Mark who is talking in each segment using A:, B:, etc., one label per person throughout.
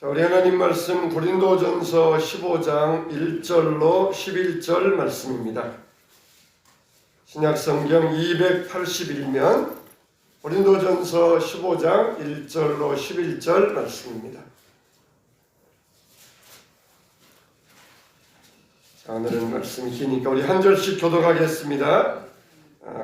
A: 자, 우리 하나님 말씀 고린도전서 15장 1절로 11절 말씀입니다. 신약성경 281면 고린도전서 15장 1절로 11절 말씀입니다. 자, 오늘은 말씀이 기니까 우리 한 절씩 교독하겠습니다.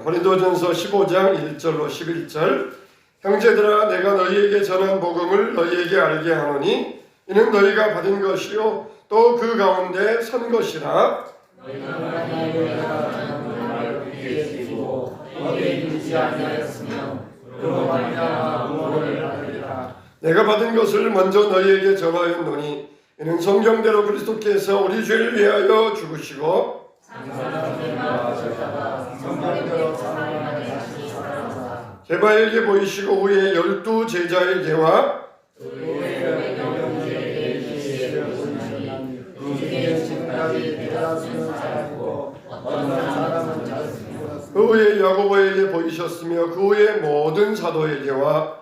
A: 고린도전서 15장 1절로 11절. 형제들아, 내가 너희에게 전한 복음을 너희에게 알게 하노니 이는 너희가 받은 것이요 또 그 가운데 선 것이라.
B: 너희가 하나님의 전한 우리에게 주시고 너희에 주지 아니하였으며 그로 말미암아 구원을 받으리라.
A: 내가 받은 것을 먼저 너희에게 전하였노니 이는 성경대로 그리스도께서 우리 죄를 위하여 죽으시고 게바에게 보이시고 후에 12 제자에게와 그 후에 야고보에게 보이셨으며 그 후에 모든 사도에게와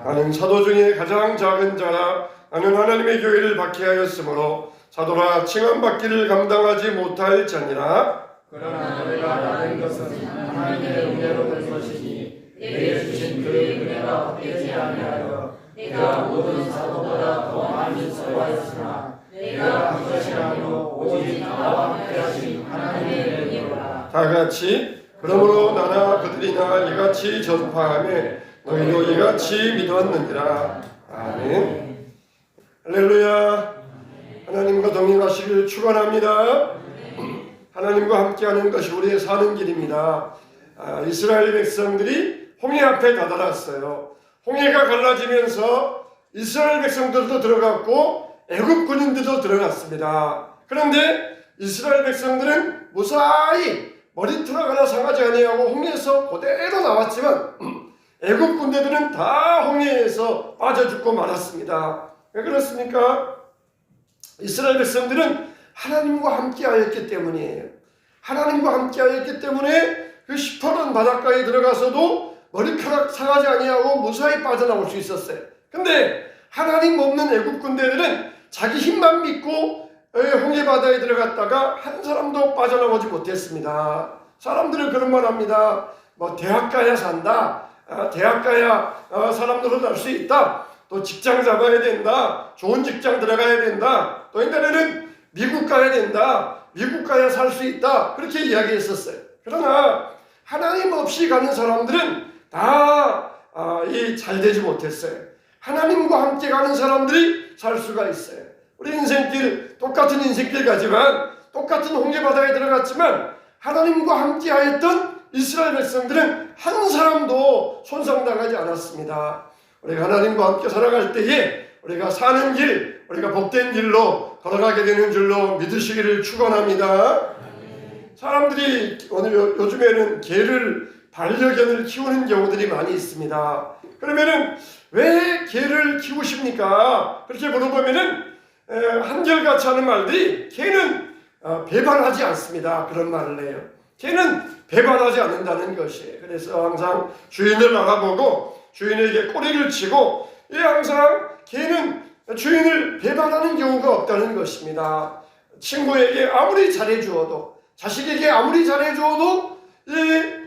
A: 나는 사도 중에 가장 작은 자라. 나는 하나님의 교회를 박해하였으므로 사도라 칭함받기를 감당하지 못할 자니라.
B: 그러나 너희가 받은 것은 하나님의 은혜로 된 것이니 내게 주신 그의 은혜가 헛되지 아니하여 내가 모든 사도보다 더 많이 수고하였으나 내가 한 것이 아니오 오직 나와 함께하신 하나님의 은혜로라.
A: 다같이 그러므로 나나 그들이나 이같이 전파하며 너희도 이같이 믿었느니라. 아멘. 할렐루야. 하나님과 동행하시길 축원합니다. 하나님과 함께하는 것이 우리의 사는 길입니다. 이스라엘 백성들이 홍해 앞에 다다랐어요. 홍해가 갈라지면서 이스라엘 백성들도 들어갔고 애굽 군인들도 들어갔습니다. 그런데 이스라엘 백성들은 무사히 머리털 하나 상하지 아니하고 홍해에서 그대로 나왔지만 애굽 군대들은 다 홍해에서 빠져 죽고 말았습니다. 왜 그렇습니까? 이스라엘 백성들은 하나님과 함께하였기 때문이에요. 하나님과 함께하였기 때문에 그 시퍼런 바닷가에 들어가서도 머리카락 상하지 아니하고 무사히 빠져나올 수 있었어요. 근데 하나님 없는 애굽 군대들은 자기 힘만 믿고 홍해 바다에 들어갔다가 한 사람도 빠져나오지 못했습니다. 사람들은 그런 말 합니다. 뭐 대학 가야 산다. 대학 가야 사람들은 알 수 있다. 또 직장 잡아야 된다. 좋은 직장 들어가야 된다. 또 옛날에는 미국 가야 된다. 미국 가야 살 수 있다. 그렇게 이야기했었어요. 그러나 하나님 없이 가는 사람들은 다 잘 되지 못했어요. 하나님과 함께 가는 사람들이 살 수가 있어요. 우리 인생길 똑같은 인생길 가지만 똑같은 홍해바다에 들어갔지만 하나님과 함께 하였던 이스라엘 백성들은 한 사람도 손상당하지 않았습니다. 우리가 하나님과 함께 살아갈 때에 우리가 사는 길, 우리가 복된 길로 걸어가게 되는 줄로 믿으시기를 축원합니다. 사람들이 오늘 요즘에는 개를 반려견을 키우는 경우들이 많이 있습니다. 그러면은 왜 개를 키우십니까? 그렇게 물어보면은 한결같이 하는 말들이 개는 배반하지 않습니다. 그런 말을 해요. 개는 배반하지 않는다는 것이에요. 그래서 항상 주인을 알아보고 주인에게 꼬리를 치고 항상 개는 주인을 배반하는 경우가 없다는 것입니다. 친구에게 아무리 잘해주어도 자식에게 아무리 잘해주어도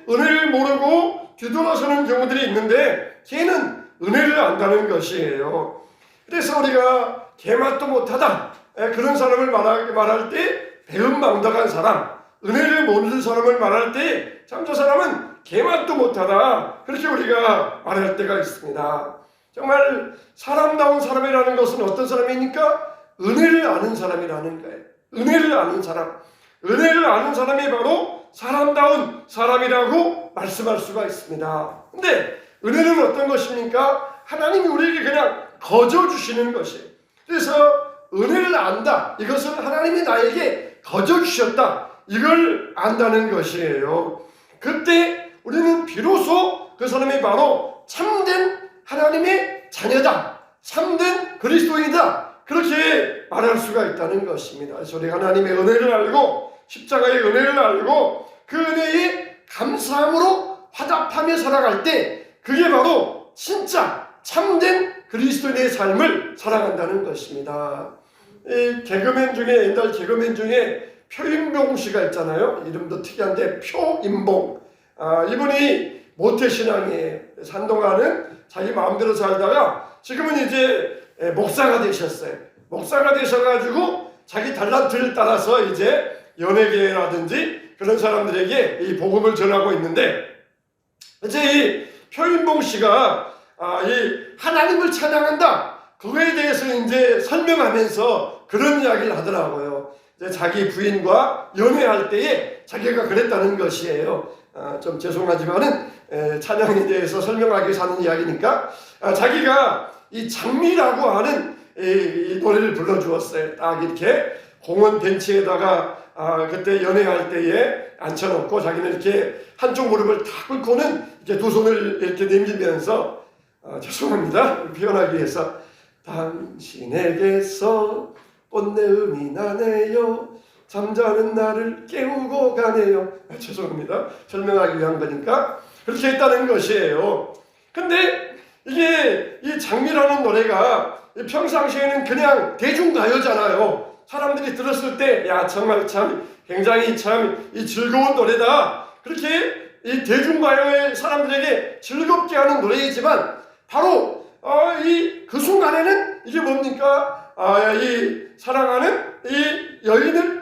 A: 은혜를 모르고 뒤돌아서는 경우들이 있는데 개는 은혜를 안다는 것이에요. 그래서 우리가 개맛도 못하다 그런 사람을 말할 때 배은망덕한 사람, 은혜를 모르는 사람을 말할 때 참 저 사람은 개맛도 못하다 그렇게 우리가 말할 때가 있습니다. 정말 사람다운 사람이라는 것은 어떤 사람이니까 은혜를 아는 사람이라는 거예요. 은혜를 아는 사람. 은혜를 아는 사람이 바로 사람다운 사람이라고 말씀할 수가 있습니다. 근데 은혜는 어떤 것입니까? 하나님이 우리에게 그냥 거저 주시는 것이에요. 그래서 은혜를 안다. 이것은 하나님이 나에게 거저 주셨다. 이걸 안다는 것이에요. 그때 우리는 비로소 그 사람이 바로 참된 하나님의 자녀다. 참된 그리스도인이다. 그렇게 말할 수가 있다는 것입니다. 그래서 우리 하나님의 은혜를 알고 십자가의 은혜를 알고 그 은혜에 감사함으로 화답하며 살아갈 때 그게 바로 진짜 참된 그리스도인의 삶을 살아간다는 것입니다. 이 개그맨 중에, 옛날 개그맨 중에 표인봉 씨가 있잖아요. 이름도 특이한데 표인봉. 이분이 모태신앙이에요. 한동안은 자기 마음대로 살다가 지금은 이제 목사가 되셨어요. 목사가 되셔가지고 자기 달란트를 따라서 이제 연예계라든지 그런 사람들에게 이 복음을 전하고 있는데, 이제 이 표인봉 씨가 이 하나님을 찬양한다, 그거에 대해서 이제 설명하면서 그런 이야기를 하더라고요. 이제 자기 부인과 연애할 때에 자기가 그랬다는 것이에요. 좀 죄송하지만은 찬양에 대해서 설명하기 위해서 하는 이야기니까, 자기가 이 장미라고 하는 이 노래를 불러주었어요. 딱 이렇게 공원 벤치에다가 그때 연애할 때에 앉혀놓고 자기는 이렇게 한쪽 무릎을 탁 꿇고는 이렇게 두 손을 이렇게 내밀면서 죄송합니다, 표현하기 위해서 당신에게서 꽃내음이 나네요, 잠자는 나를 깨우고 가네요. 죄송합니다, 설명하기 위한 거니까 그렇게 했다는 것이에요. 근데 이게 이 장미라는 노래가 평상시에는 그냥 대중가요잖아요. 사람들이 들었을 때 야 정말 참 굉장히 참 이 즐거운 노래다, 그렇게 이 대중가요의 사람들에게 즐겁게 하는 노래이지만 바로 이 그 순간에는 이게 뭡니까? 이 사랑하는 이 여인을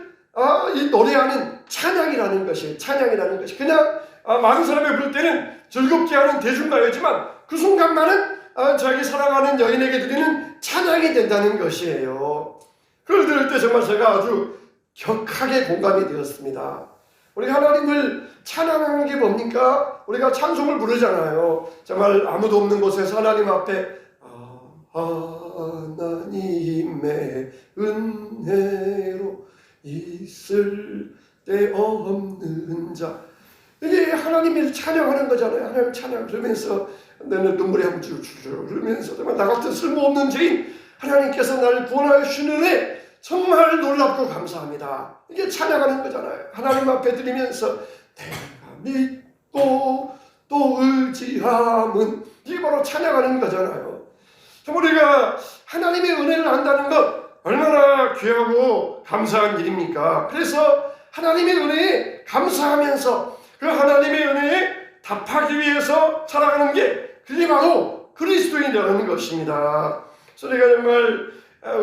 A: 이 노래하는 찬양이라는 것이에요. 찬양이라는 것이 그냥 많은 사람이 부를 때는 즐겁게 하는 대중가요지만 그 순간만은 자기 사랑하는 여인에게 드리는 찬양이 된다는 것이에요. 그걸 들을 때 정말 제가 아주 격하게 공감이 되었습니다. 우리 하나님을 찬양하는 게 뭡니까? 우리가 찬송을 부르잖아요. 정말 아무도 없는 곳에서 하나님 앞에 하나님의 은혜로 있을 데 없는 자, 이게 하나님을 찬양하는 거잖아요. 하나님 찬양 그러면서 너는 눈물이 한번 줄줄 그러면서 정말 나 같은 쓸모없는 죄인 하나님께서 나를 구원하여 주시는 정말 놀랍고 감사합니다, 이게 찬양하는 거잖아요. 하나님 앞에 드리면서 내가 믿고 또 의지함은, 이게 바로 찬양하는 거잖아요. 우리가 하나님의 은혜를 안다는 것 얼마나 귀하고 감사한 일입니까? 그래서 하나님의 은혜에 감사하면서 그 하나님의 은혜에 답하기 위해서 살아가는 게 그게 바로 그리스도인이라는 것입니다. 그래서 내가 정말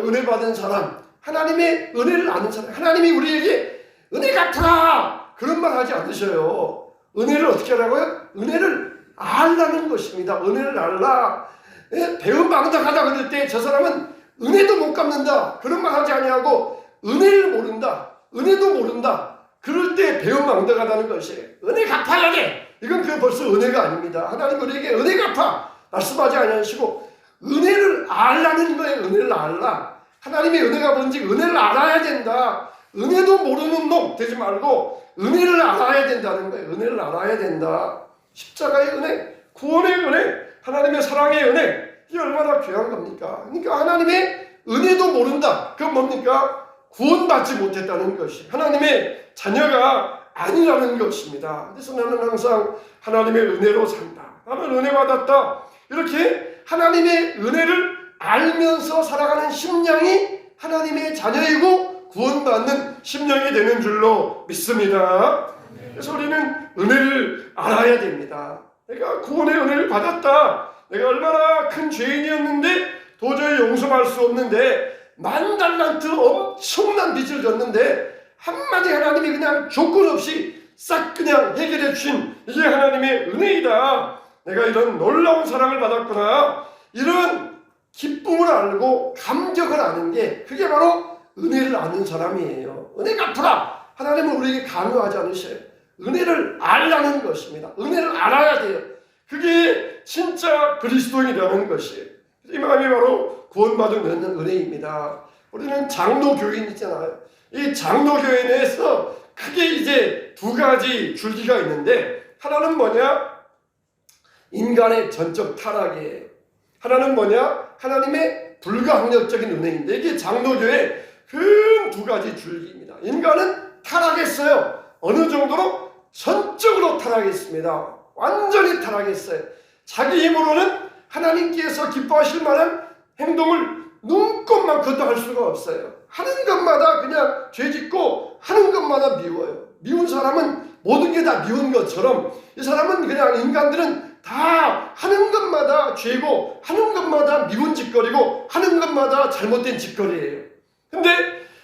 A: 은혜 받은 사람, 하나님의 은혜를 아는 사람, 하나님이 우리에게 은혜 갚아라 그런 말 하지 않으셔요. 은혜를 어떻게 하라고요? 은혜를 알라는 것입니다. 은혜를 알라. 배은망덕하다 그럴 때 저 사람은 은혜도 못 갚는다 그런 말 하지 아니하고 은혜를 모른다, 은혜도 모른다, 그럴 때 배은망덕하다는 것이에요. 은혜 갚아야 돼, 이건 그 벌써 은혜가 아닙니다. 하나님 우리에게 은혜 갚아 말씀하지 아니하시고 은혜를 알라는 거예요. 은혜를 알라. 하나님의 은혜가 뭔지 은혜를 알아야 된다. 은혜도 모르는 놈 되지 말고 은혜를 알아야 된다는 거예요. 은혜를 알아야 된다. 십자가의 은혜, 구원의 은혜, 하나님의 사랑의 은혜, 이게 얼마나 귀한 겁니까? 그러니까 하나님의 은혜도 모른다. 그건 뭡니까? 구원받지 못했다는 것이 하나님의 자녀가 아니라는 것입니다. 그래서 나는 항상 하나님의 은혜로 산다, 나는 은혜 받았다, 이렇게 하나님의 은혜를 알면서 살아가는 심령이 하나님의 자녀이고 구원받는 심령이 되는 줄로 믿습니다. 그래서 우리는 은혜를 알아야 됩니다. 내가 구원의 은혜를 받았다, 내가 얼마나 큰 죄인이었는데 도저히 용서할 수 없는데 만 달란트 엄청난 빚을 졌는데 한마디 하나님이 그냥 조건 없이 싹 그냥 해결해 주신 이게 하나님의 은혜이다, 내가 이런 놀라운 사랑을 받았구나, 이런 기쁨을 알고 감격을 아는 게 그게 바로 은혜를 아는 사람이에요. 은혜 갚으라, 하나님은 우리에게 강요하지 않으셔요. 은혜를 알라는 것입니다. 은혜를 알아야 돼요. 그게 진짜 그리스도인이라는 것이에요. 이 마음이 바로 구원받은 은혜입니다. 우리는 장로교인이잖아요. 이 장로교회 내에서 크게 이제 두 가지 줄기가 있는데, 하나는 뭐냐? 인간의 전적 타락이에요. 하나는 뭐냐? 하나님의 불가항력적인 은혜인데, 이게 장로교회의 큰 두 가지 줄기입니다. 인간은 타락했어요. 어느 정도로? 전적으로 타락했습니다. 완전히 타락했어요. 자기 힘으로는 하나님께서 기뻐하실 만한 행동을 눈꼽만큼도 할 수가 없어요. 하는 것마다 그냥 죄짓고 하는 것마다 미워요. 미운 사람은 모든 게 다 미운 것처럼 이 사람은 그냥 인간들은 다 하는 것마다 죄고 하는 것마다 미운 짓거리고 하는 것마다 잘못된 짓거리예요. 근데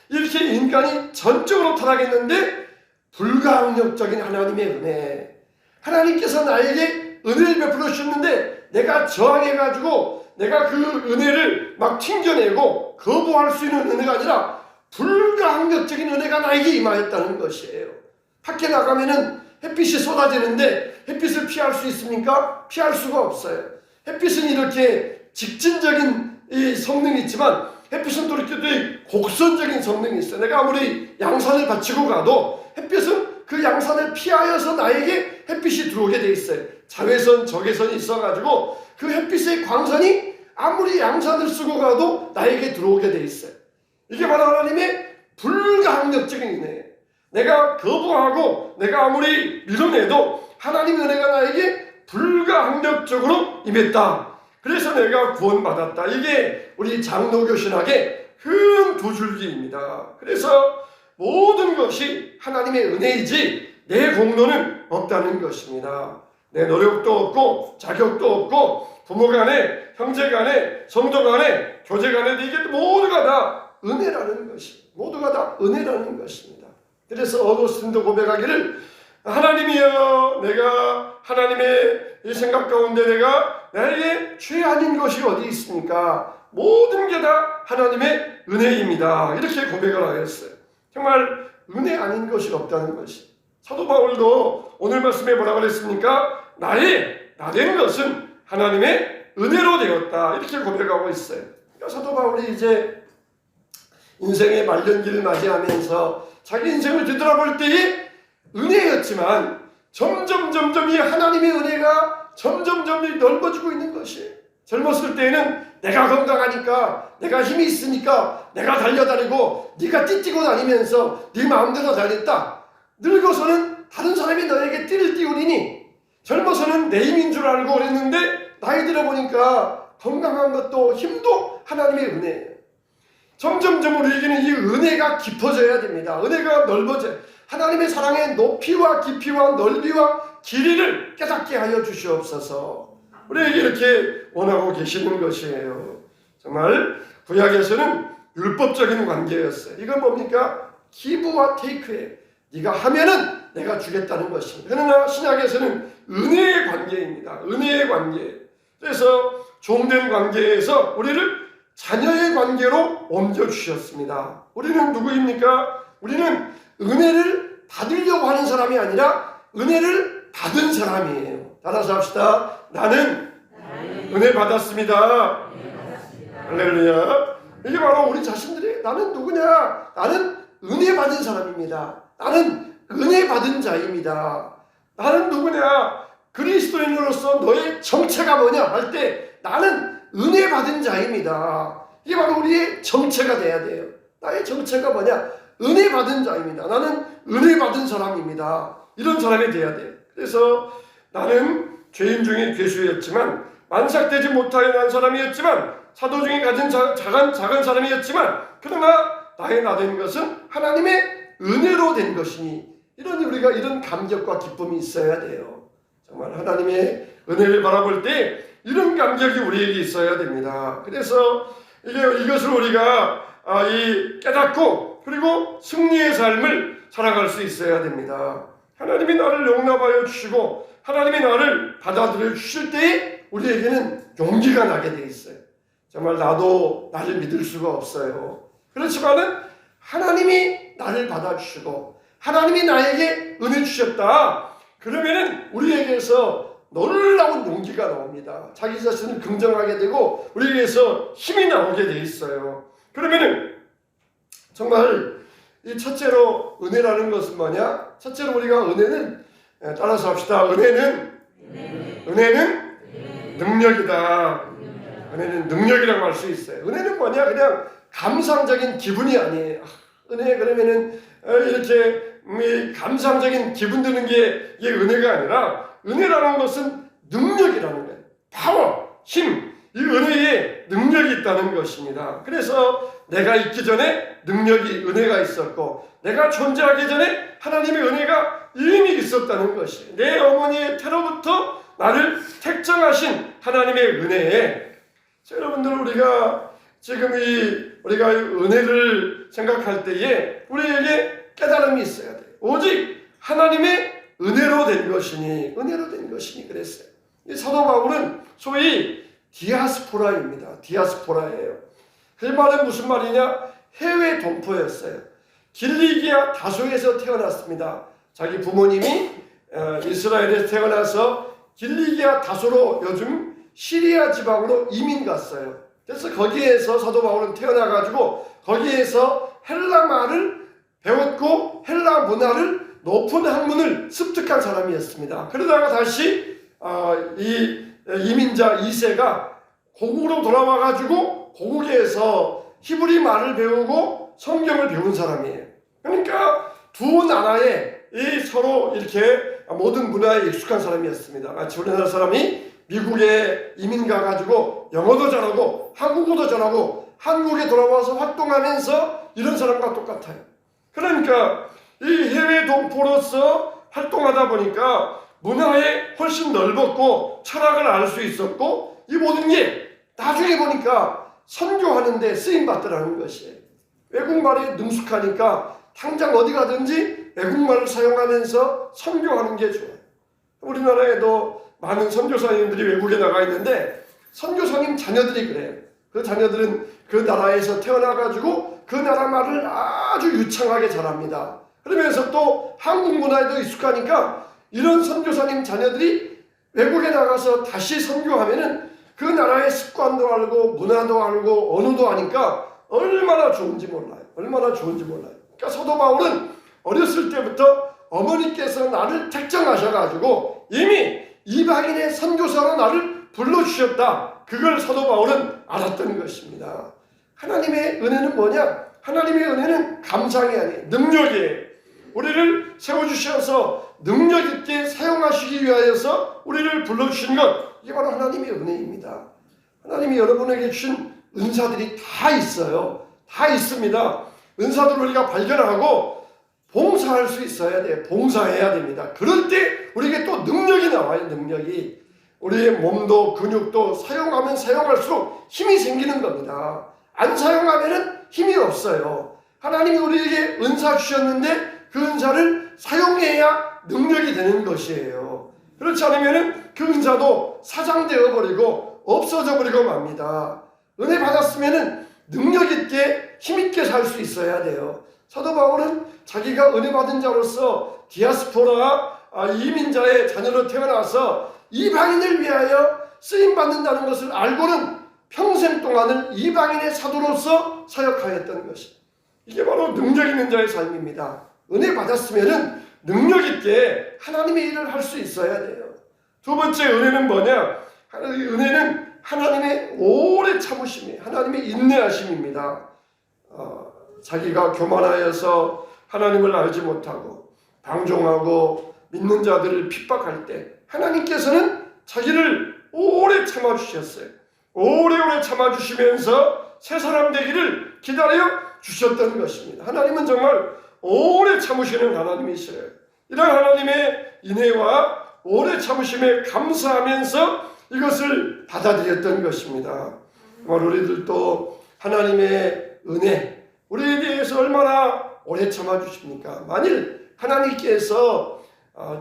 A: 이렇게 인간이 전적으로 타락했는데 불가항력적인 하나님의 은혜, 하나님께서 나에게 은혜를 베풀어 주셨는데 내가 저항해가지고 내가 그 은혜를 막 튕겨내고 거부할 수 있는 은혜가 아니라 불가항력적인 은혜가 나에게 임하였다는 것이에요. 밖에 나가면은 햇빛이 쏟아지는데 햇빛을 피할 수 있습니까? 피할 수가 없어요. 햇빛은 이렇게 직진적인 이 성능이 있지만 햇빛은 또 이렇게 곡선적인 성능이 있어요. 내가 아무리 양산을 받치고 가도 햇빛은 그 양산을 피하여서 나에게 햇빛이 들어오게 돼 있어요. 자외선, 적외선이 있어가지고 그 햇빛의 광선이 아무리 양산을 쓰고 가도 나에게 들어오게 돼 있어요. 이게 바로 하나님의 불가항력적인 은혜예요. 내가 거부하고 내가 아무리 밀어내도 하나님의 은혜가 나에게 불가항력적으로 임했다. 그래서 내가 구원받았다. 이게 우리 장로교 신학의 큰 두 줄기입니다. 그래서 모든 것이 하나님의 은혜이지 내 공로는 없다는 것입니다. 내 노력도 없고 자격도 없고 부모 간에 형제 간에 성도 간에 교제 간에 이게 모두가 다 은혜라는 것입니다. 모두가 다 은혜라는 것입니다. 그래서 어거스틴도 고백하기를 하나님이여 내가 하나님의 이 생각 가운데 내가 나에게 죄 아닌 것이 어디 있습니까? 모든 게 다 하나님의 은혜입니다. 이렇게 고백을 하였어요. 정말 은혜 아닌 것이 없다는 것이. 사도 바울도 오늘 말씀에 뭐라고 그랬습니까? 나된 것은 하나님의 은혜로 되었다. 이렇게 고백하고 있어요. 그러니까 사도 바울이 이제 인생의 말년기를 맞이하면서 자기 인생을 뒤돌아볼 때에 은혜였지만 점점 이 하나님의 은혜가 점점 넓어지고 있는 것이에요. 젊었을 때에는 내가 건강하니까 내가 힘이 있으니까 내가 달려다니고 네가 띠뛰고 다니면서 네 마음대로 달렸다. 늙어서는 다른 사람이 너에게 띠를 띄우리니 젊어서는 내 힘인 줄 알고 그랬는데 나이 들어보니까 건강한 것도 힘도 하나님의 은혜예요. 점점 우리에게는 이 은혜가 깊어져야 됩니다. 은혜가 넓어져야 하나님의 사랑의 높이와 깊이와 넓이와 길이를 깨닫게 하여 주시옵소서. 우리에게 이렇게 원하고 계시는 것이에요. 정말 구약에서는 율법적인 관계였어요. 이건 뭡니까? 기브와 테이크예요. 네가 하면은 내가 주겠다는 것입니다. 그러나 신약에서는 은혜의 관계입니다. 은혜의 관계. 그래서 종된 관계에서 우리를 자녀의 관계로 옮겨주셨습니다. 우리는 누구입니까? 우리는 은혜를 받으려고 하는 사람이 아니라 은혜를 받은 사람이에요. 따라서 합시다. 나는 은혜 받았습니다. 할렐루야. 이게 바로 우리 자신들이 나는 누구냐? 나는 은혜 받은 사람입니다. 나는 은혜 받은 자입니다. 나는 누구냐? 그리스도인으로서 너의 정체가 뭐냐? 할 때 나는 은혜 받은 자입니다. 이게 바로 우리의 정체가 돼야 돼요. 나의 정체가 뭐냐? 은혜 받은 자입니다. 나는 은혜 받은 사람입니다. 이런 사람이 돼야 돼요. 그래서 나는 죄인 중에 괴수였지만 만삭되지 못하여 난 사람이었지만 사도 중에 가진 작은 사람이었지만 그러나 나의 나 된 것은 하나님의 은혜로 된 것이니 우리가 이런 감격과 기쁨이 있어야 돼요. 정말 하나님의 은혜를 바라볼 때 이런 감격이 우리에게 있어야 됩니다. 그래서 이것을 우리가 깨닫고 그리고 승리의 삶을 살아갈 수 있어야 됩니다. 하나님이 나를 용납하여 주시고 하나님이 나를 받아들여 주실 때에 우리에게는 용기가 나게 돼 있어요. 정말 나도 나를 믿을 수가 없어요. 그렇지만은 하나님이 나를 받아주시고 하나님이 나에게 은혜 주셨다. 그러면은 우리에게서 놀라운 용기가 나옵니다. 자기 자신을 긍정하게 되고 우리에게서 힘이 나오게 돼 있어요. 그러면은 정말 이 첫째로 은혜라는 것은 뭐냐? 첫째로 우리가 은혜는 따라서 합시다. 은혜는 능력이다. 은혜는 능력이라고 할 수 있어요. 은혜는 뭐냐? 그냥 감상적인 기분이 아니에요. 은혜 그러면은 이렇게 감상적인 기분 드는 게 이게 은혜가 아니라 은혜라는 것은 능력이라는 거예요. 파워, 힘, 이 은혜에 능력이 있다는 것입니다. 그래서 내가 있기 전에 능력이, 은혜가 있었고, 내가 존재하기 전에 하나님의 은혜가 이미 있었다는 것이에요. 내 어머니의 태로부터 나를 택정하신 하나님의 은혜에, 여러분들, 우리가 지금 우리가 은혜를 생각할 때에 우리에게 깨달음이 있어야 돼요. 오직 하나님의 은혜로 된 것이니 그랬어요. 이 사도 바울은 소위 디아스포라입니다. 디아스포라예요. 그 말은 무슨 말이냐? 해외 동포였어요. 길리기아 다소에서 태어났습니다. 자기 부모님이 이스라엘에서 태어나서 길리기아 다소로, 요즘 시리아 지방으로 이민 갔어요. 그래서 거기에서 사도 바울은 태어나가지고 거기에서 헬라 말을 배웠고 헬라 문화를, 높은 학문을 습득한 사람이었습니다. 그러다가 다시 이 이민자 2세가 고국으로 돌아와가지고 고국에서 히브리 말을 배우고 성경을 배운 사람이에요. 그러니까 두 나라에 서로 이렇게 모든 문화에 익숙한 사람이었습니다. 마치 우리나라 사람이 미국에 이민 가가지고 영어도 잘하고 한국어도 잘하고 한국에 돌아와서 활동하면서 이런 사람과 똑같아요. 그러니까 이 해외 동포로서 활동하다 보니까 문화에 훨씬 넓었고 철학을 알 수 있었고, 이 모든 게 나중에 보니까 선교하는 데 쓰임받더라는 것이에요. 외국말에 능숙하니까 당장 어디 가든지 외국말을 사용하면서 선교하는 게 좋아요. 우리나라에도 많은 선교사님들이 외국에 나가 있는데 선교사님 자녀들이 그래요. 그 자녀들은 그 나라에서 태어나가지고 그 나라 말을 아주 유창하게 잘합니다. 그러면서 또 한국 문화에도 익숙하니까 이런 선교사님 자녀들이 외국에 나가서 다시 선교하면은 그 나라의 습관도 알고 문화도 알고 언어도 아니까 얼마나 좋은지 몰라요. 그러니까 사도 바울은 어렸을 때부터 어머니께서 나를 택정하셔가지고 이미 이방인의 선교사로 나를 불러주셨다. 그걸 사도 바울은 알았던 것입니다. 하나님의 은혜는 뭐냐? 하나님의 은혜는 감상이 아니에요. 능력이에요. 우리를 세워주셔서 능력 있게 사용하시기 위하여서 우리를 불러주신 것, 이게 바로 하나님의 은혜입니다. 하나님이 여러분에게 주신 은사들이 다 있어요. 다 있습니다. 은사들을 우리가 발견하고 봉사할 수 있어야 돼요. 봉사해야 됩니다. 그럴 때 우리에게 또 능력이 나와요. 능력이. 우리의 몸도 근육도 사용하면 사용할수록 힘이 생기는 겁니다. 안 사용하면 힘이 없어요. 하나님이 우리에게 은사 주셨는데 그 은사를 사용해야 능력이 되는 것이에요. 그렇지 않으면 그 은사도 사장되어 버리고 없어져 버리고 맙니다. 은혜 받았으면 능력 있게 힘 있게 살 수 있어야 돼요. 사도 바울은 자기가 은혜 받은 자로서 디아스포라, 이민자의 자녀로 태어나서 이방인을 위하여 쓰임받는다는 것을 알고는 평생 동안은 이방인의 사도로서 사역하였던 것이, 이게 바로 능력 있는 자의 삶입니다. 은혜 받았으면 능력 있게 하나님의 일을 할 수 있어야 돼요. 두 번째 은혜는 뭐냐? 은혜는 하나님의 오래 참으심이에요. 하나님의 인내하심입니다. 자기가 교만하여서 하나님을 알지 못하고 방종하고 믿는 자들을 핍박할 때 하나님께서는 자기를 오래 참아주셨어요. 오래오래 참아주시면서 새 사람 되기를 기다려 주셨던 것입니다. 하나님은 정말 오래 참으시는 하나님이셔요. 이런 하나님의 인애와 오래 참으심에 감사하면서 이것을 받아들였던 것입니다. 우리들도 하나님의 은혜, 우리에 대해서 얼마나 오래 참아주십니까? 만일 하나님께서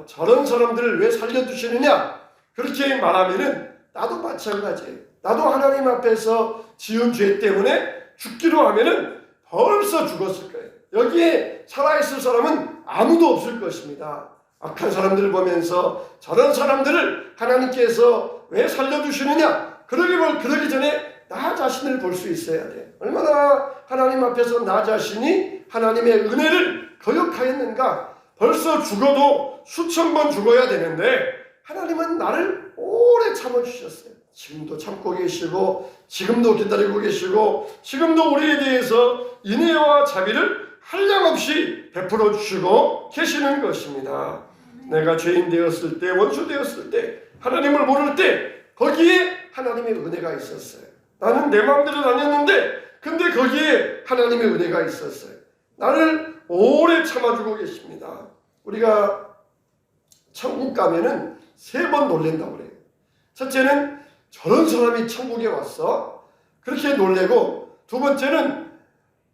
A: 저런 사람들을 왜 살려두시느냐 그렇게 말하면은 나도 마찬가지예요. 나도 하나님 앞에서 지은 죄 때문에 죽기로 하면은 벌써 죽었을 거예요. 여기에 살아있을 사람은 아무도 없을 것입니다. 악한 사람들을 보면서 저런 사람들을 하나님께서 왜 살려두시느냐 그러기 전에 나 자신을 볼 수 있어야 돼. 얼마나 하나님 앞에서 나 자신이 하나님의 은혜를 거역하였는가. 벌써 죽어도 수천 번 죽어야 되는데 하나님은 나를 오래 참아주셨어요. 지금도 참고 계시고 지금도 기다리고 계시고 지금도 우리에 대해서 인애와 자비를 한량없이 베풀어 주시고 계시는 것입니다. 내가 죄인 되었을 때, 원수 되었을 때, 하나님을 모를 때 거기에 하나님의 은혜가 있었어요. 나는 내 마음대로 다녔는데 근데 거기에 하나님의 은혜가 있었어요. 나를 오래 참아주고 계십니다. 우리가 천국 가면은 3번 놀랜다고 그래요. 첫째는 저런 사람이 천국에 왔어? 그렇게 놀래고, 두 번째는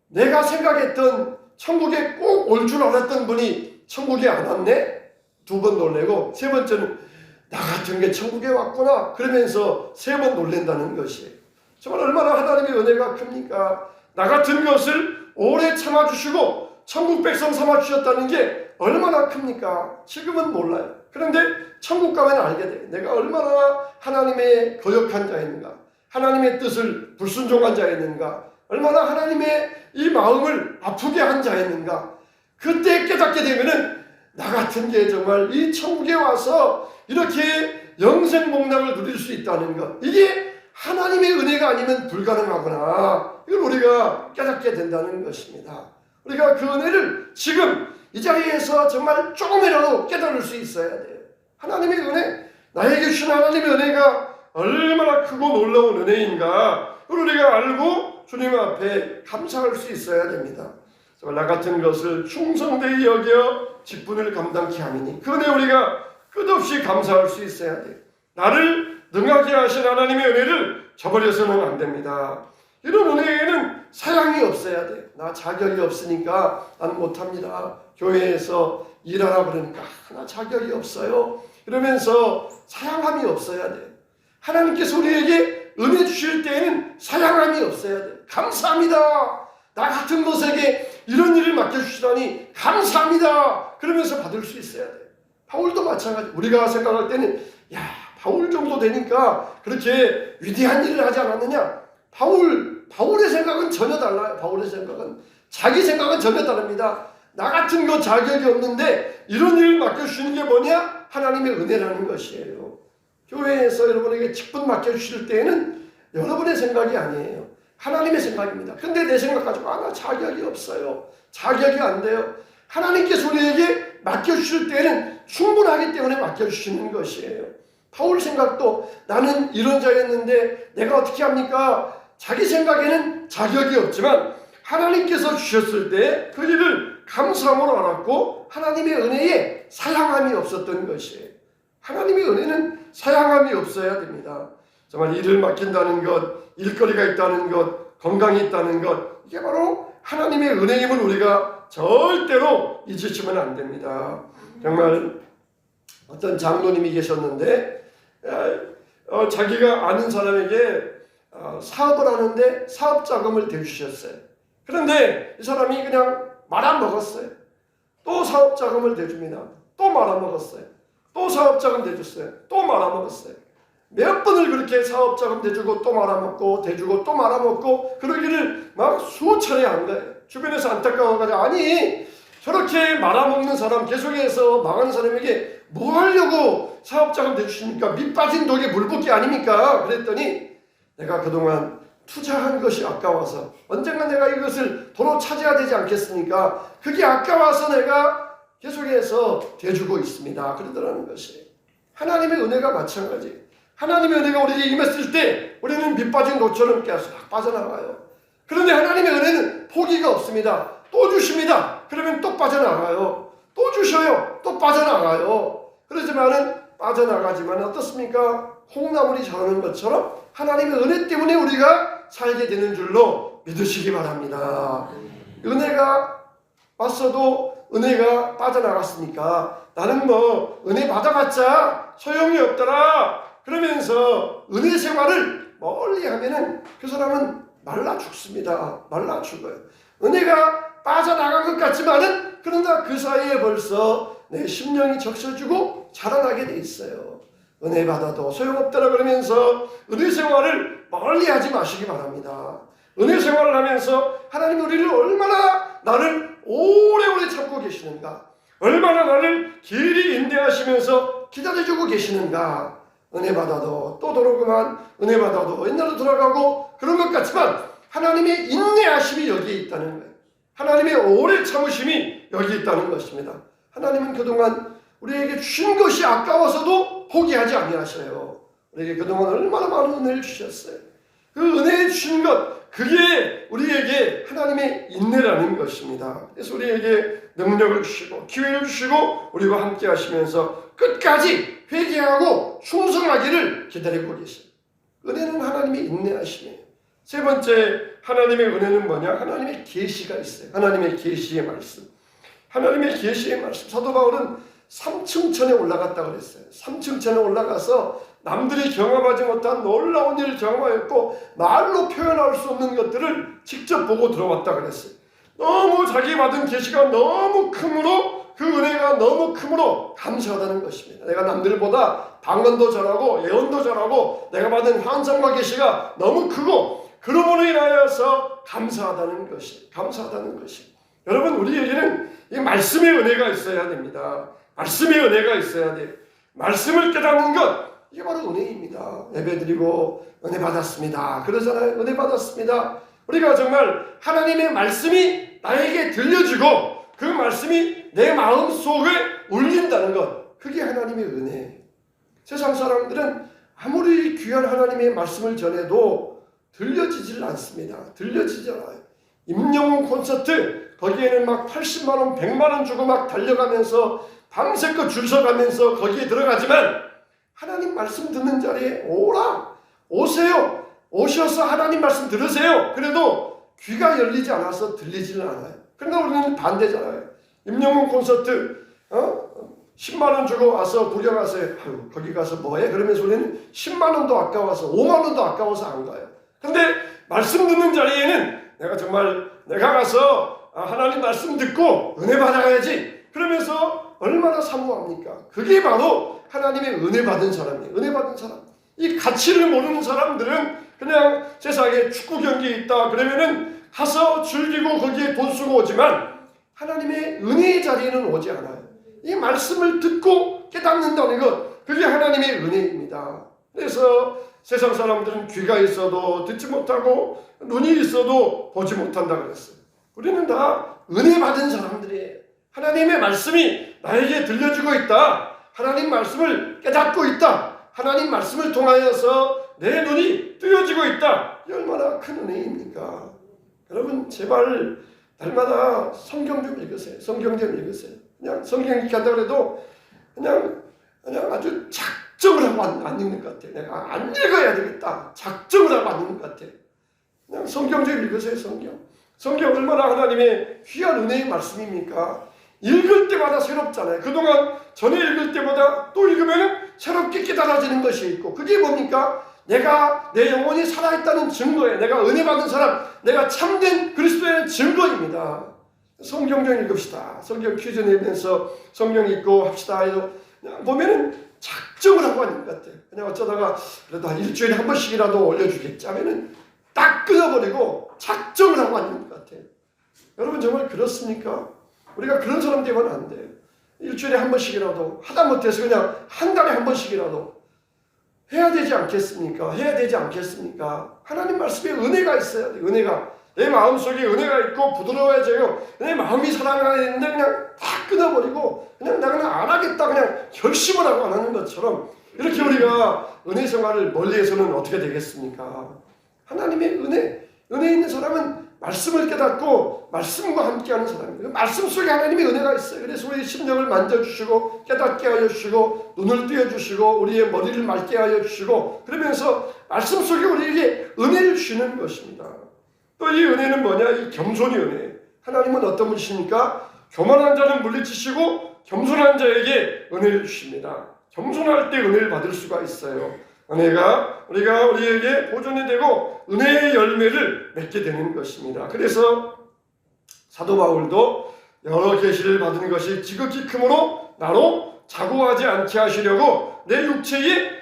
A: 내가 생각했던 천국에 꼭 올 줄 알았던 분이 천국에 안 왔네? 2번 놀래고, 세 번째는 나 같은 게 천국에 왔구나 그러면서 3번 놀랜다는 것이에요. 정말 얼마나 하나님의 은혜가 큽니까? 나 같은 것을 오래 참아주시고 천국 백성 삼아주셨다는 게 얼마나 큽니까? 지금은 몰라요. 그런데 천국 가면 알게 돼. 내가 얼마나 하나님의 거역한 자였는가, 하나님의 뜻을 불순종한 자였는가, 얼마나 하나님의 이 마음을 아프게 한 자였는가. 그때 깨닫게 되면은 나 같은 게 정말 이 천국에 와서 이렇게 영생복락을 누릴 수 있다는 것, 이게 하나님의 은혜가 아니면 불가능하구나, 이걸 우리가 깨닫게 된다는 것입니다. 우리가 그 은혜를 지금 이 자리에서 정말 조금이라도 깨달을 수 있어야 돼요. 하나님의 은혜, 나에게 주신 하나님의 은혜가 얼마나 크고 놀라운 은혜인가, 그걸 우리가 알고 주님 앞에 감사할 수 있어야 됩니다. 나 같은 것을 충성되이 여겨 직분을 감당케 하미니, 그 은혜 우리가 끝없이 감사할 수 있어야 돼요. 나를 능하게 하신 하나님의 은혜를 저버려서는 안 됩니다. 이런 은혜에는 사양이 없어야 돼요. 나 자격이 없으니까 난 못합니다. 교회에서 일하라 그러니까 나 자격이 없어요. 이러면서 사양함이 없어야 돼요. 하나님께서 우리에게 은혜 주실 때에는 사양함이 없어야 돼요. 감사합니다. 나 같은 것에게 이런 일을 맡겨주시다니 감사합니다. 그러면서 받을 수 있어야 돼요. 바울도 마찬가지. 우리가 생각할 때는 야, 바울 정도 되니까 그렇게 위대한 일을 하지 않았느냐. 바울의 생각은 전혀 달라요. 바울의 생각은, 자기 생각은 전혀 다릅니다. 나 같은 거 자격이 없는데 이런 일을 맡겨주시는 게 뭐냐? 하나님의 은혜라는 것이에요. 교회에서 여러분에게 직분 맡겨주실 때에는 여러분의 생각이 아니에요. 하나님의 생각입니다. 근데 내 생각 가지고 나 자격이 없어요. 자격이 안 돼요. 하나님께서 우리에게 맡겨주실 때에는 충분하기 때문에 맡겨주시는 것이에요. 바울 생각도 나는 이런 자였는데 내가 어떻게 합니까? 자기 생각에는 자격이 없지만 하나님께서 주셨을 때 그 일을 감사함으로 알았고 하나님의 은혜에 사양함이 없었던 것이에요. 하나님의 은혜는 사양함이 없어야 됩니다. 정말 일을 맡긴다는 것, 일거리가 있다는 것, 건강이 있다는 것, 이게 바로 하나님의 은혜임을 우리가 절대로 잊으시면 안 됩니다. 정말 어떤 장로님이 계셨는데 자기가 아는 사람에게 사업을 하는데 사업 자금을 대주셨어요. 그런데 이 사람이 그냥 말아먹었어요. 또 사업 자금을 대줍니다. 또 말아먹었어요. 또 사업 자금 대줬어요. 또 말아먹었어요. 몇 번을 그렇게 사업 자금 대주고 또 말아먹고 대주고 또 말아먹고 그러기를 막 수차례 한 거예요. 주변에서 안타까워가지고 아니 저렇게 말아먹는 사람, 계속해서 망하는 사람에게 뭐 하려고 사업 자금 대주십니까? 밑 빠진 독에 물 붓기 아닙니까? 그랬더니 내가 그동안 투자한 것이 아까워서 언젠가 내가 이것을 도로 차지해야 되지 않겠습니까? 그게 아까워서 내가 계속해서 대주고 있습니다. 그러더라는 것이에요. 하나님의 은혜가 마찬가지예요. 하나님의 은혜가 우리에게 임했을 때 우리는 밑 빠진 독처럼 계속 빠져나가요. 그런데 하나님의 은혜는 포기가 없습니다. 또 주십니다. 그러면 또 빠져나가요. 또 주셔요. 또 빠져나가요. 그러지만은 빠져나가지만 어떻습니까? 콩나물이 자라는 것처럼 하나님의 은혜 때문에 우리가 살게 되는 줄로 믿으시기 바랍니다. 은혜가 왔어도 은혜가 빠져나갔으니까 나는 뭐 은혜 받아봤자 소용이 없더라 그러면서 은혜 생활을 멀리 하면은 그 사람은 말라 죽습니다. 말라 죽어요. 은혜가 빠져나간 것 같지만은 그러나 그 사이에 벌써 내 심령이 적셔주고 자라나게 돼 있어요. 은혜 받아도 소용없더라 그러면서 은혜 생활을 멀리 하지 마시기 바랍니다. 은혜 생활을 하면서 하나님 우리를 얼마나 나를 오래오래 참고 계시는가, 얼마나 나를 길이 인내하시면서 기다려주고 계시는가. 은혜 받아도 또 돌아오고만, 은혜 받아도 옛날로 돌아가고 그런 것 같지만 하나님의 인내하심이 여기에 있다는 거예요. 하나님의 오래 참으심이 여기 있다는 것입니다. 하나님은 그동안 우리에게 주신 것이 아까워서도 포기하지 아니하셔요. 우리에게 그동안 얼마나 많은 은혜를 주셨어요. 그 은혜 주신 것, 그게 우리에게 하나님의 인내라는 것입니다. 그래서 우리에게 능력을 주시고 기회를 주시고 우리와 함께 하시면서 끝까지 회개하고 충성하기를 기다리고 계세요. 은혜는 하나님의 인내하심이에요. 세 번째 하나님의 은혜는 뭐냐? 하나님의 계시가 있어요. 하나님의 계시의 말씀. 하나님의 계시의 말씀. 사도 바울은 3층 천에 올라갔다고 그랬어요. 3층 천에 올라가서 남들이 경험하지 못한 놀라운 일을 경험하였고 말로 표현할 수 없는 것들을 직접 보고 들어왔다고 그랬어요. 너무 자기 받은 계시가 너무 크므로, 그 은혜가 너무 크므로 감사하다는 것입니다. 내가 남들보다 방언도 잘하고 예언도 잘하고 내가 받은 환상과 계시가 너무 크고 그러므로 인하여서 감사하다는 것이, 감사하다는 것이. 여러분, 우리에게는 이 말씀의 은혜가 있어야 됩니다. 말씀의 은혜가 있어야 돼요. 말씀을 깨닫는 것, 이게 바로 은혜입니다. 예배드리고 은혜 받았습니다. 그러잖아요. 은혜 받았습니다. 우리가 정말 하나님의 말씀이 나에게 들려지고 그 말씀이 내 마음 속에 울린다는 것, 그게 하나님의 은혜예요. 세상 사람들은 아무리 귀한 하나님의 말씀을 전해도 들려지질 않습니다. 들려지지 않아요. 임영웅 콘서트, 거기에는 막 80만 원, 100만 원 주고 막 달려가면서 밤새껏 줄 서가면서 거기에 들어가지만 하나님 말씀 듣는 자리에 오라, 오세요. 오셔서 하나님 말씀 들으세요. 그래도 귀가 열리지 않아서 들리지는 않아요. 그러나 우리는 반대잖아요. 임영웅 콘서트 10만 원 주고 와서 구경하세요. 아유, 거기 가서 뭐해? 그러면서 우리는 10만 원도 아까워서 5만 원도 아까워서 안 가요. 근데 말씀 듣는 자리에는 내가 가서 하나님 말씀 듣고 은혜 받아가야지. 그러면서 얼마나 사모합니까? 그게 바로 하나님의 은혜 받은 사람이에요. 은혜 받은 사람. 이 가치를 모르는 사람들은 그냥 세상에 축구 경기 있다 그러면은 가서 즐기고 거기에 돈 쓰고 오지만 하나님의 은혜의 자리에는 오지 않아요. 이 말씀을 듣고 깨닫는다는 것, 그게 하나님의 은혜입니다. 그래서 세상 사람들은 귀가 있어도 듣지 못하고 눈이 있어도 보지 못한다 그랬어요. 우리는 다 은혜 받은 사람들이에요. 하나님의 말씀이 나에게 들려주고 있다. 하나님 말씀을 깨닫고 있다. 하나님 말씀을 통하여서 내 눈이 뜨여지고 있다. 이 얼마나 큰 은혜입니까? 여러분, 제발 날마다 성경 좀 읽으세요. 성경 좀 읽으세요. 그냥 성경 읽기 한다고 해도 그냥 아주 작정을 하고 안 읽는 것 같아요. 내가 안 읽어야 되겠다. 작정을 하고 안 읽는 것 같아요. 그냥 성경 좀 읽으세요. 성경 얼마나 하나님의 귀한 은혜의 말씀입니까? 읽을 때마다 새롭잖아요. 그동안 전에 읽을 때보다 또 읽으면 새롭게 깨달아지는 것이 있고, 그게 뭡니까? 내가 내 영혼이 살아있다는 증거예요. 내가 은혜 받은 사람, 내가 참된 그리스도의 증거입니다. 성경 좀 읽읍시다. 성경 퀴즈 내면서 성경 읽고 합시다. 보면은 작정을 하고 하는 것 같아요. 그냥 어쩌다가 그래도 한 일주일에 한 번씩이라도 올려주겠지 하면은 딱 끊어버리고 작정을 하고 하는 것 같아요. 여러분, 정말 그렇습니까? 우리가 그런 사람 되면 안 돼요. 일주일에 한 번씩이라도, 하다 못해서 그냥 한 달에 한 번씩이라도 해야 되지 않겠습니까? 해야 되지 않겠습니까? 하나님 말씀에 은혜가 있어야 돼요. 은혜가. 내 마음속에 은혜가 있고 부드러워져요. 내 마음이 사랑하는데 그냥 다 끊어버리고 그냥 나는 안 하겠다, 그냥 결심을 하고 안 하는 것처럼, 이렇게 우리가 은혜 생활을 멀리해서는 어떻게 되겠습니까? 하나님의 은혜 있는 사람은 말씀을 깨닫고 말씀과 함께하는 사람이에요. 말씀 속에 하나님의 은혜가 있어요. 그래서 우리의 심령을 만져주시고 깨닫게 하여 주시고 눈을 띄워주시고 우리의 머리를 맑게 하여 주시고, 그러면서 말씀 속에 우리에게 은혜를 주시는 것입니다. 또 이 은혜는 뭐냐? 이 겸손이 은혜예요. 하나님은 어떤 분이십니까? 교만한 자는 물리치시고 겸손한 자에게 은혜를 주십니다. 겸손할 때 은혜를 받을 수가 있어요. 은혜가 우리에게 보존이 되고 은혜의 열매를 맺게 되는 것입니다. 그래서 사도 바울도 여러 계시를 받은 것이 지극히 크므로 나로 자고하지 않게 하시려고 내 육체에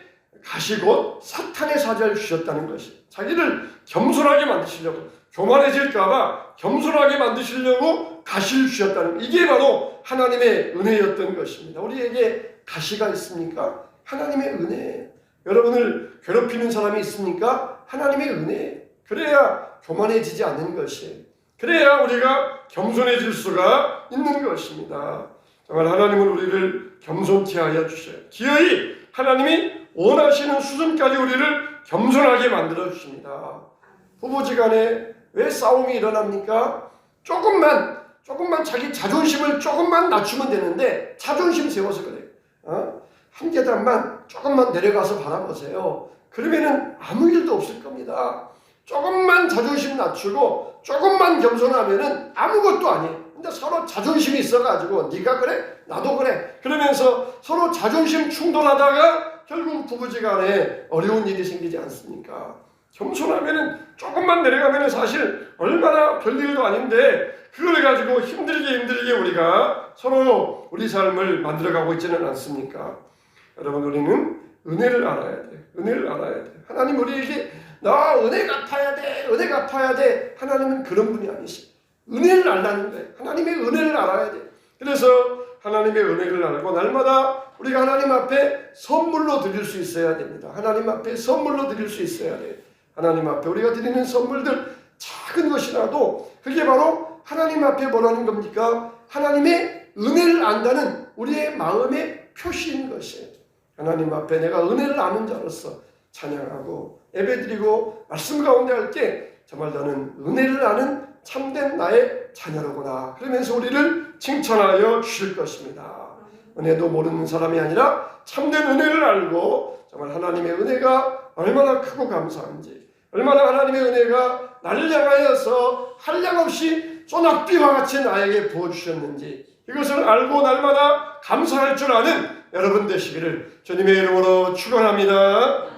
A: 가시 곧 사탄의 사자를 주셨다는 것이, 자기를 겸손하게 만드시려고, 교만해질까봐 겸손하게 만드시려고 가시를 주셨다는 것, 이게 바로 하나님의 은혜였던 것입니다. 우리에게 가시가 있습니까? 하나님의 은혜. 여러분을 괴롭히는 사람이 있습니까? 하나님의 은혜. 그래야 교만해지지 않는 것이에요. 그래야 우리가 겸손해질 수가 있는 것입니다. 정말 하나님은 우리를 겸손케 하여 주셔요. 기어이 하나님이 원하시는 수준까지 우리를 겸손하게 만들어 주십니다. 부부지간에 왜 싸움이 일어납니까? 조금만 자기 자존심을 조금만 낮추면 되는데 자존심 세워서 그래요. 한 계단만 조금만 내려가서 바라보세요. 그러면은 아무 일도 없을 겁니다. 조금만 자존심 낮추고 조금만 겸손하면은 아무것도 아니에요. 근데 서로 자존심이 있어가지고 네가 그래? 나도 그래. 그러면서 서로 자존심 충돌하다가 결국 부부지간에 어려운 일이 생기지 않습니까? 겸손하면은 조금만 내려가면은 사실 얼마나 별일도 아닌데 그걸 가지고 힘들게 우리가 서로 우리 삶을 만들어가고 있지는 않습니까? 여러분, 우리는 은혜를 알아야 돼. 은혜를 알아야 돼. 하나님 우리에게 나 은혜 갚아야 돼. 은혜 갚아야 돼. 하나님은 그런 분이 아니시. 은혜를 알라는 거예요. 하나님의 은혜를 알아야 돼. 그래서 하나님의 은혜를 알고 날마다 우리가 하나님 앞에 선물로 드릴 수 있어야 됩니다. 하나님 앞에 선물로 드릴 수 있어야 돼. 하나님 앞에 우리가 드리는 선물들 작은 것이라도 그게 바로 하나님 앞에 뭐라는 겁니까? 하나님의 은혜를 안다는 우리의 마음의 표시인 것이에요. 하나님 앞에 내가 은혜를 아는 자로서 찬양하고 예배드리고 말씀 가운데 할 때 정말 나는 은혜를 아는 참된 나의 자녀로구나. 그러면서 우리를 칭찬하여 주실 것입니다. 은혜도 모르는 사람이 아니라 참된 은혜를 알고 정말 하나님의 은혜가 얼마나 크고 감사한지, 얼마나 하나님의 은혜가 나를 향하여서 한량없이 소낙비와 같이 나에게 부어주셨는지 이것을 알고 날마다 감사할 줄 아는 여러분 되시기를 주님의 이름으로 축원합니다.